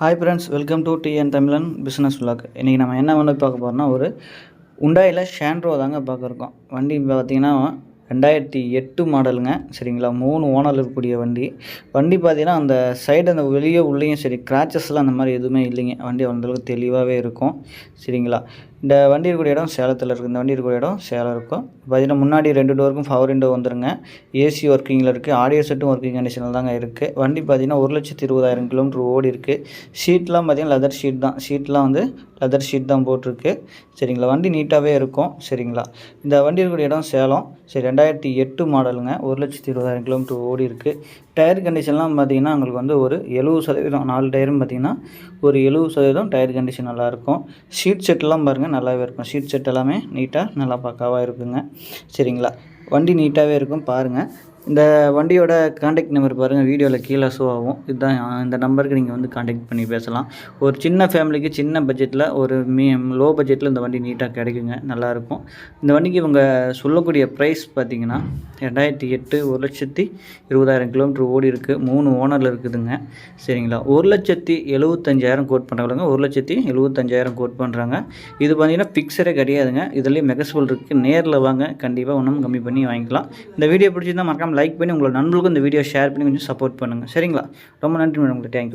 Hi friends, welcome to TN தமிழன் business vlog. இன்றைக்கி நம்ம என்ன வண்டி பார்க்க போகிறோம்னா, ஒரு உண்டாயில் ஷாண்ட்ரோ தாங்க பார்க்குறோம். வண்டி பார்த்திங்கன்னா 2008 மாடலுங்க. சரிங்களா, 3 ஓனர் இருக்கக்கூடிய வண்டி. பார்த்திங்கன்னா அந்த சைடு அந்த வெளியே உள்ளேயும் சரி கிராச்சஸ்லாம் அந்த மாதிரி எதுவுமே இல்லைங்க. வண்டி அந்தளவுக்கு தெளிவாகவே இருக்கும். சரிங்களா, இந்த வண்டி இருக்கக்கூடிய இடம் சேலத்தில் இருக்குது. இந்த வண்டி இருக்கக்கூடிய இடம் சேலம் இருக்கும். பார்த்திங்கன்னா முன்னாடி 2 டோருக்கும் பவர் விண்டோ வந்துருங்க. ஏசி ஒர்க்கிங்கில் இருக்குது. ஆடியோ செட்டும் ஒர்க்கிங் கண்டிஷனில் தாங்க இருக்குது. வண்டி பார்த்திங்கன்னா 1,20,000 கிலோமீட்டர் ஓடி இருக்குது. ஷீட்லாம் பார்த்திங்கன்னா லெதர் ஷீட் தான். ஷீட்லாம் வந்து லெதர் ஷீட் தான் போட்டிருக்கு. சரிங்களா, வண்டி நீட்டாகவே இருக்கும். சரிங்களா, இந்த வண்டி இருக்கக்கூடிய இடம் சேலம். சரி, 2008 மாடலுங்க. 1,20,000 கிலோமீட்டர் ஓடி இருக்குது. டயர் கண்டிஷன்லாம் பார்த்திங்கன்னா உங்களுக்கு வந்து ஒரு 70%, 4 டயரும் பார்த்திங்கன்னா ஒரு 70% டயர் கண்டிஷன் நல்லாயிருக்கும். ஷீட் செட்லாம் பாருங்கள் நல்லாவே இருக்கும். ஷீட் செட் எல்லாமே நீட்டாக நல்லா பக்காவாக இருக்குங்க. சரிங்களா, வண்டி நீட்டாகவே இருக்கும். பாருங்கள், இந்த வண்டியோட காண்டாக்ட் நம்பர் பாருங்கள், வீடியோவில் கீழே ஷோ ஆகும். இதுதான் இந்த நம்பருக்கு நீங்கள் வந்து காண்டாக்ட் பண்ணி பேசலாம். ஒரு சின்ன ஃபேமிலிக்கு சின்ன பட்ஜெட்டில் ஒரு லோ பட்ஜெட்டில் இந்த வண்டி நீட்டாக கிடைக்குங்க, நல்லாயிருக்கும். இந்த வண்டிக்கு இவங்க சொல்லக்கூடிய ப்ரைஸ் பார்த்திங்கன்னா 2008 1,20,000 கிலோமீட்டர் ஓடி இருக்குது. 3 ஓனரில் இருக்குதுங்க. சரிங்களா, 1,75,000 கோட் பண்ணுறாங்க. 1,75,000 கோட் பண்ணுறாங்க. இது பார்த்திங்கன்னா ஃபிக்ஸரே கிடையாதுங்க. இதுலேயும் மெகசிபிள் இருக்குது. நேரில் வாங்க, கண்டிப்பாக ஒன்றும் கம்மி பண்ணி வாங்கிக்கலாம். இந்த வீடியோ பிடிச்சிருந்தால் மறக்காம லைக் பண்ணி உங்களோட நண்பர்களுக்கும் இந்த வீடியோ ஷேர் பண்ணி கொஞ்சம் சப்போர்ட் பண்ணுங்கள். சரிங்களா, ரொம்ப நன்றி மேடம், உங்களுக்கு தேங்க்யூ.